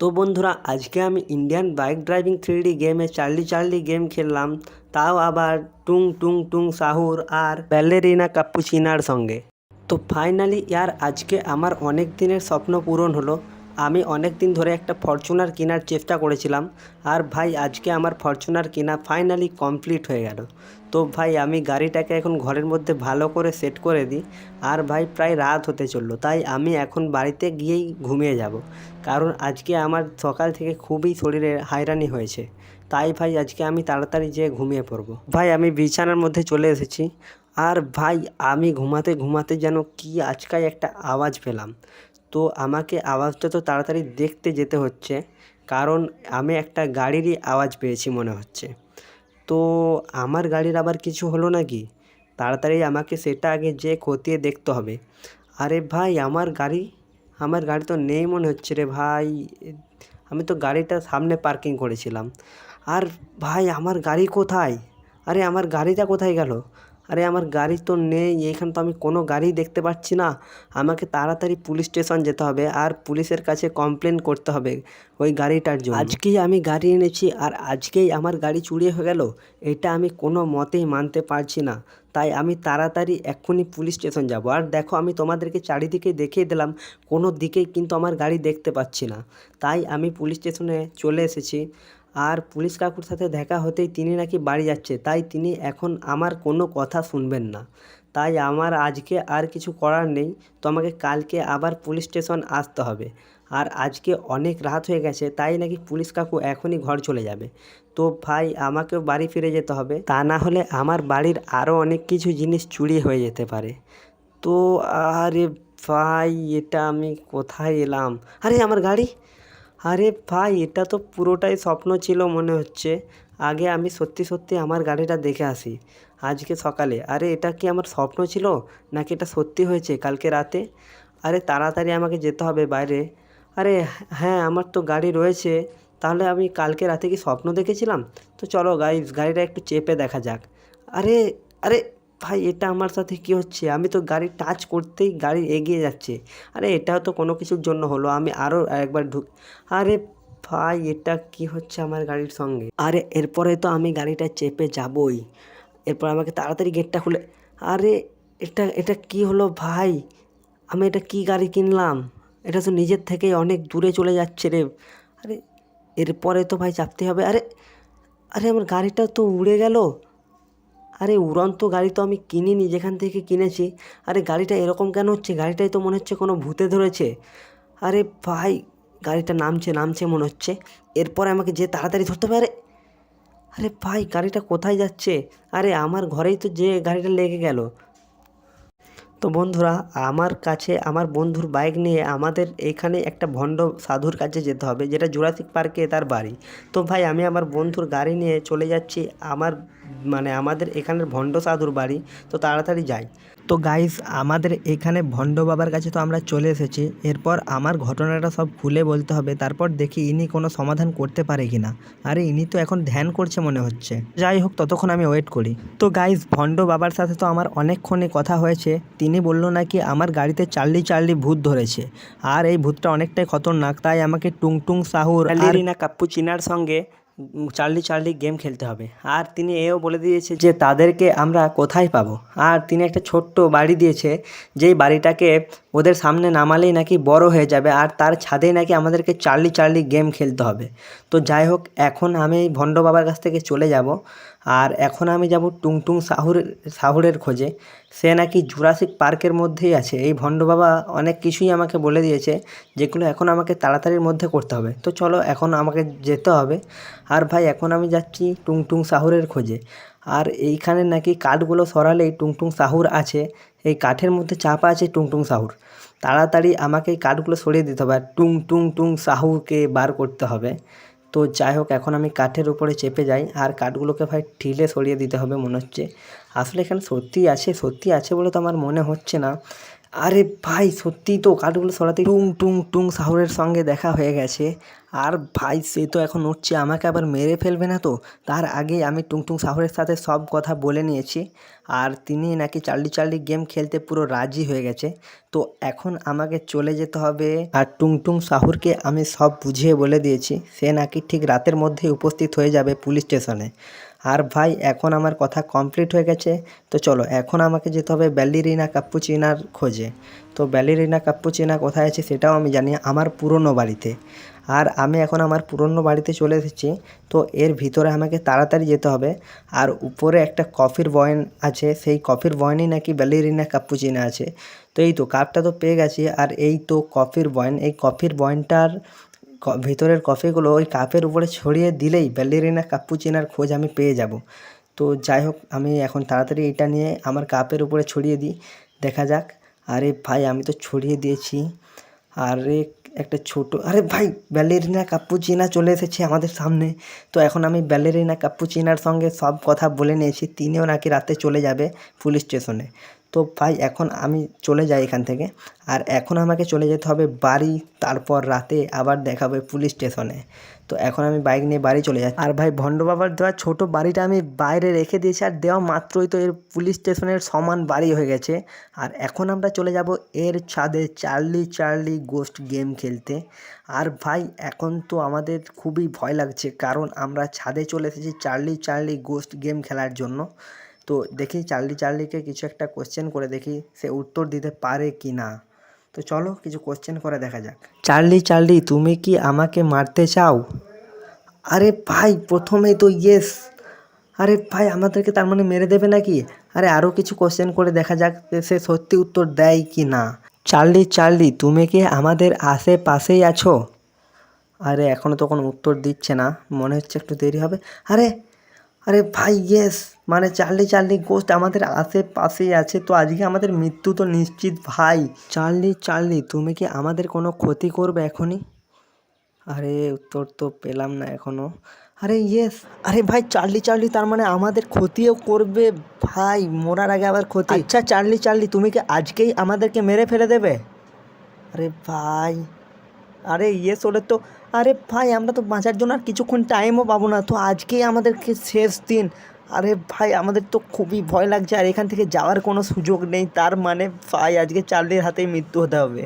তো বন্ধুরা, আজকে আমি ইন্ডিয়ান বাইক ড্রাইভিং 3D গেমে চার্লি চার্লি গেম খেললাম, তাও আবার টুং টুং টুং সাহুর আর ব্যালেরিনা কাপুচিনার সঙ্গে। তো ফাইনালি ইয়ার আজকে আমার অনেক দিনের স্বপ্ন পূরণ হলো। আমি অনেক দিন ধরে একটা ফরচুনার কেনার চেষ্টা করেছিলাম, আর ভাই আজকে আমার ফরচুনার কেনা ফাইনালি কমপ্লিট হয়ে গেল। তো ভাই আমি গাড়িটাকে এখন ঘরের মধ্যে ভালো করে সেট করে দিই। আর ভাই প্রায় রাত হতে চললো, তাই আমি এখন বাড়িতে গিয়েই ঘুমিয়ে যাব, কারণ আজকে আমার সকাল থেকে খুবই শরীরে হয়রানি হয়েছে। তাই ভাই আজকে আমি তাড়াতাড়ি যেয়ে ঘুমিয়ে পড়বো। ভাই আমি বিছানার মধ্যে চলে এসেছি, আর ভাই আমি ঘুমাতে ঘুমাতে যেন কি আজকাই একটা আওয়াজ পেলাম। তো আমাকে আওয়াজটা তো তাড়াতাড়ি দেখতে যেতে হচ্ছে, কারণ আমি একটা গাড়িরই আওয়াজ পেয়েছি মনে হচ্ছে। তো আমার গাড়ির আবার কিছু হলো নাকি? তাড়াতাড়ি আমাকে সেটা আগে যেয়ে খতিয়ে দেখতে হবে। আরে ভাই আমার গাড়ি তো নেই মনে হচ্ছে রে ভাই। আমি তো গাড়িটা সামনে পার্কিং করেছিলাম। আর ভাই আমার গাড়ি কোথায়? আরে আমার গাড়িটা কোথায় গেল? আরে আমার গাড়ি তো নেই, এইখানে তো আমি কোনো গাড়ি দেখতে পাচ্ছি না। আমাকে তাড়াতাড়ি পুলিশ স্টেশন যেতে হবে, আর পুলিশের কাছে কমপ্লেন করতে হবে ওই গাড়িটার জন্য। আজকেই আমি গাড়ি এনেছি আর আজকেই আমার গাড়ি চুরি হয়ে গেল, এটা আমি কোনো মতেই মানতে পারছি না। তাই আমি তাড়াতাড়ি এক্ষুনি পুলিশ স্টেশন যাব। আর দেখো, আমি তোমাদেরকে চারিদিকে দেখিয়ে দিলাম, কোনো দিকেই কিন্তু আমার গাড়ি দেখতে পাচ্ছি না। তাই আমি পুলিশ স্টেশনে চলে এসেছি। আর পুলিশ কাকুর সাথে দেখা হতেই তিনি নাকি বাড়ি যাচ্ছে, তাই তিনি এখন আমার কোনো কথা শুনবেন না। তাই আমার আজকে আর কিছু করার নেই, তো আমাকে কালকে আবার পুলিশ স্টেশন আসতে হবে। আর আজকে অনেক রাত হয়ে গেছে, তাই নাকি পুলিশ কাকু এখনই ঘর চলে যাবে। তো ভাই আমাকেও বাড়ি ফিরে যেতে হবে, তা না হলে আমার বাড়ির আরও অনেক কিছু জিনিস চুরি হয়ে যেতে পারে। তো আরে ভাই, এটা আমি কোথায় এলাম? আরে আমার গাড়ি! আরে ভাই, এটা তো পুরোটাই স্বপ্ন ছিল মনে হচ্ছে। আগে আমি সত্যি সত্যি আমার গাড়িটা দেখে আসি আজকে সকালে। আরে এটা কি আমার স্বপ্ন ছিল, নাকি এটা সত্যি হয়েছে কালকে রাতে? আরে তাড়াতাড়ি আমাকে যেতে হবে বাইরে। আরে হ্যাঁ, আমার তো গাড়ি রয়েছে। তাহলে আমি কালকে রাতে কি স্বপ্ন দেখেছিলাম? তো চলো গাইস, গাড়িটা একটু চেপে দেখা যাক। আরে আরে ভাই, এটা আমার সাথে কি হচ্ছে? আমি তো গাড়ি টাচ করতেই গাড়ি এগিয়ে যাচ্ছে। আরে এটাও তো কোনো কিছুর জন্য হলো, আমি আরও একবার আরে ভাই, এটা কি হচ্ছে আমার গাড়ির সঙ্গে? আরে এরপরে তো আমি গাড়িটা চেপে যাবই, এরপর আমাকে তাড়াতাড়ি গেটটা খুলে। আরে এটা এটা কি হলো ভাই? আমি এটা কি গাড়ি কিনলাম? এটা তো নিজের থেকেই অনেক দূরে চলে যাচ্ছে রে। আরে এরপরে তো ভাই চাপতে হবে। আরে আরে আমার গাড়িটা তো উড়ে গেল। আরে উড়ন্ত গাড়ি তো আমি কিনিনি যেখান থেকে কিনেছি। আরে গাড়িটা এরকম কেন হচ্ছে? গাড়িটাই তো মনে হচ্ছে কোনো ভূতে ধরেছে। আরে ভাই, গাড়িটা নামছে নামছে মনে হচ্ছে। এরপরে আমাকে যে তাড়াতাড়ি ধরতে হবে। আরে আরে ভাই, গাড়িটা কোথায় যাচ্ছে? আরে আমার ঘরেই তো যে গাড়িটা লেগে গেল। তো বন্ধুরা, আমার কাছে আমার বন্ধুর বাইক নিয়ে আমাদের এখানে একটা ভণ্ড সাধুর কাছে যেতে হবে, যেটা জুরাসিক পার্কে তার বাড়ি। তো ভাই আমি আমার বন্ধুর গাড়ি নিয়ে চলে যাচ্ছি আমার আমাদের এখানের ভণ্ড সাধুর বাড়ি। তো তাড়াতাড়ি যাই। তো গাইস, আমাদের এখানে ভণ্ড বাবার কাছে তো আমরা চলে এসেছি। এরপর আমার ঘটনাটা সব খুলে বলতে হবে, তারপর দেখি ইনি কোনো সমাধান করতে পারে কি না। আরে ইনি তো এখন ধ্যান করছে মনে হচ্ছে। যাই হোক, ততক্ষণ আমি ওয়েট করি। তো গাইস, ভণ্ড বাবার সাথে তো আমার অনেকক্ষণই কথা হয়েছে। তিনি বলল নাকি আমার গাড়িতে চার্লি চার্লি ভূত ধরেছে, আর এই ভূতটা অনেকটাই খতরনাক। তাই আমাকে টুংটুং সাহুর আর ব্যালেরিনা কাপুচিনার সঙ্গে চার্লি চার্লি গেম খেলতে হবে। আর তিনি এও বলে দিয়েছে যে তাদেরকে আমরা কোথায় পাবো। আর তিনি একটা ছোট্ট বাড়ি দিয়েছে, যেই বাড়িটাকে ওদের সামনে নামালেই নাকি বড় হয়ে যাবে, আর তার ছাদেই নাকি আমাদেরকে চার্লি চার্লি গেম খেলতে হবে। তো যাই হোক, এখন আমি ভণ্ড বাবার কাছ থেকে চলে যাব, আর এখন আমি যাব টুংটুং সাহুরের খোঁজে। সে নাকি জুরাসিক পার্কের মধ্যেই আছে। এই ভণ্ড বাবা অনেক কিছুই আমাকে বলে দিয়েছে, যেগুলো এখন আমাকে তাড়াতাড়ির মধ্যে করতে হবে। তো চলো, এখন আমাকে যেতে হবে। আর ভাই এখন আমি যাচ্ছি টুংটুং সাহুরের খোঁজে। আর এইখানে নাকি কাঠগুলো সরালেই টুংটুং সাহুর আছে, এই কাঠের মধ্যে চাপা আছে টুংটুং সাহুর। তাড়াতাড়ি আমাকে এই কাঠগুলো সরিয়ে দিতে হবে, আর টুং টুং টুং সাহুকে বার করতে হবে। তো যাই হোক, এখন আমি কাঠের উপরে চেপে যাই, আর কাঠগুলোকে ভাই ঢিলে সরিয়ে দিতে হবে মনে হচ্ছে। আসলে এখানে সত্যি আছে বলে তো আমার মনে হচ্ছে না। আরে ভাই সত্যিই তো কার্ডগুলো সরাতে টুং টুং টুং সাহুরের সঙ্গে দেখা হয়ে গেছে। আর ভাই সে তো এখন উঠছে, আমাকে আবার মেরে ফেলবে না তো? তার আগেই আমি টুং টুং সাহুরের সাথে সব কথা বলে নিয়েছি। আর তিনি নাকি চার্লি চার্লি গেম খেলতে পুরো রাজি হয়ে গেছে। তো এখন আমাকে চলে যেতে হবে। আর টুং টুং সাহুরকে আমি সব বুঝিয়ে বলে দিয়েছি, সে নাকি ঠিক রাতের মধ্যেই উপস্থিত হয়ে যাবে পুলিশ স্টেশনে। আর ভাই এখন আমার কথা কমপ্লিট হয়ে গেছে। তো চলো এখন আমাকে যেতে হবে ব্যালেরিনা কাপ্পুচিনার খোঁজে। তো ব্যালেরিনা কাপ্পুচিনা কোথায় আছে সেটাও আমি জানি, আমার পুরনো বাড়িতে। আর আমি এখন আমার পুরনো বাড়িতে চলে এসেছি। তো এর ভিতরে আমাকে তাড়াতাড়ি যেতে হবে। আর উপরে একটা কফির বয়ান আছে, সেই কফির বয়ানেই নাকি ব্যালেরিনা কাপ্পুচিনা আছে। তো এই তো কাপটা তো পেয়ে গেছি। আর এই তো কফির বয়ান, এই কফির বয়ানটার ভিতরের কফিগুলো ওই কাপের উপরে ছড়িয়ে দিলেই ব্যালেরিনা কাপ্পুচিনার খোঁজ আমি পেয়ে যাব। তো যাই হোক আমি এখন তাড়াতাড়ি এটা নিয়ে আমার কাপের উপরে ছড়িয়ে দিই, দেখা যাক। আরে ভাই আমি তো ছড়িয়ে দিয়েছি। আরে একটা ছোটো, আরে ভাই ব্যালেরিনা কাপ্পুচিনা চলে এসেছে আমাদের সামনে। তো এখন আমি ব্যালেরিনা কাপ্পুচিনার সঙ্গে সব কথা বলে নিয়েছি, তিনিও নাকি রাতে চলে যাবে পুলিশ স্টেশনে। তো ভাই এখন আমি চলে যাই এখান থেকে। আর এখন আমাকে চলে যেতে হবে বাড়ি, তারপর রাতে আবার দেখা হবে পুলিশ স্টেশনে। তো এখন আমি বাইক নিয়ে বাড়ি চলে যাচ্ছি। আর ভাই ভণ্ড বাবার দেওয়া ছোটো বাড়িটা আমি বাইরে রেখে দিয়েছি, আর দেওয়া মাত্রই তো এর পুলিশ স্টেশনের সমান বাড়ি হয়ে গেছে। আর এখন আমরা চলে যাব এর ছাদে চার্লি চার্লি গোস্ট গেম খেলতে। আর ভাই এখন তো আমাদের খুবই ভয় লাগছে, কারণ আমরা ছাদে চলে এসেছি চার্লি চার্লি গোস্ট গেম খেলার জন্য। তো দেখি চার্লি চার্লিকে কিছু একটা কোশ্চেন করে দেখি সে উত্তর দিতে পারে কি না। তো চলো কিছু কোশ্চেন করে দেখা যাক। চার্লি চার্লি তুমি কি আমাকে মারতে চাও? আরে ভাই প্রথমেই তো ইয়েস। আরে ভাই আমাদেরকে তার মানে মেরে দেবে নাকি? আরে আরও কিছু কোশ্চেন করে দেখা যাক যে সে সত্যি উত্তর দেয় কি না। চার্লি চার্লি তুমি কি আমাদের আশেপাশেই আছো? আরে এখনও তো কোনো উত্তর দিচ্ছে না, মনে হচ্ছে একটু দেরি হবে। আরে আরে ভাই ইয়েস, মানে চার্লি চার্লি গোস্ট আমাদের আশেপাশেই আছে, তো আজকে আমাদের মৃত্যু তো নিশ্চিত ভাই। চার্লি চার্লি তুমি কি আমাদের কোনো ক্ষতি করবে এখনই? আরে উত্তর তো পেলাম না এখনও। আরে ইয়েস, আরে ভাই চার্লি চার্লি তার মানে আমাদের ক্ষতিও করবে ভাই, মরার আগে আবার ক্ষতি। আচ্ছা চার্লি চার্লি তুমি কি আজকেই আমাদেরকে মেরে ফেলে দেবে? আরে ভাই, আরে ইয়েস ওদের তো, আরে ভাই আমরা তো বাঁচার জন্য আর কিছুক্ষণ টাইমও পাবো না, তো আজকেই আমাদেরকে শেষ দিন। আরে ভাই আমাদের তো খুবই ভয় লাগছে, আর এখান থেকে যাওয়ার কোনো সুযোগ নেই, তার মানে ভাই আজকে চার্লির হাতেই মৃত্যু হতে হবে।